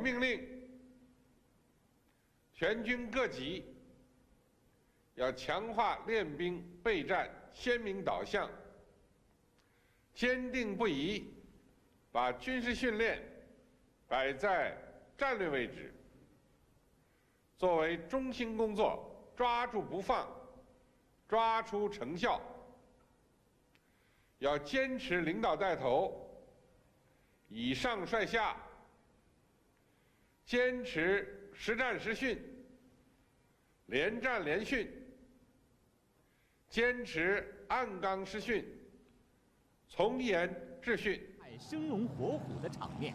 命令全军各级要强化练兵备战鲜明导向，坚定不移把军事训练摆在战略位置，作为中心工作，抓住不放，抓出成效。要坚持领导带头，以上率下，坚持实战实训、连战连训，坚持按纲施训、从严治训。生龙活虎的场面，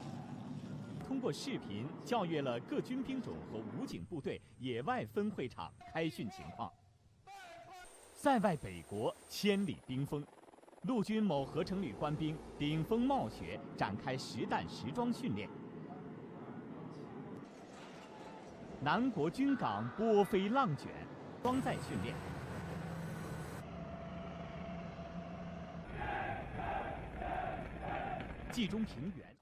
通过视频校阅了各军兵种和武警部队野外分会场开训情况。塞外北国，千里冰封，陆军某合成旅官兵顶风冒雪展开实弹实装训练。南国军港波飞浪卷，装载训练。冀中平原。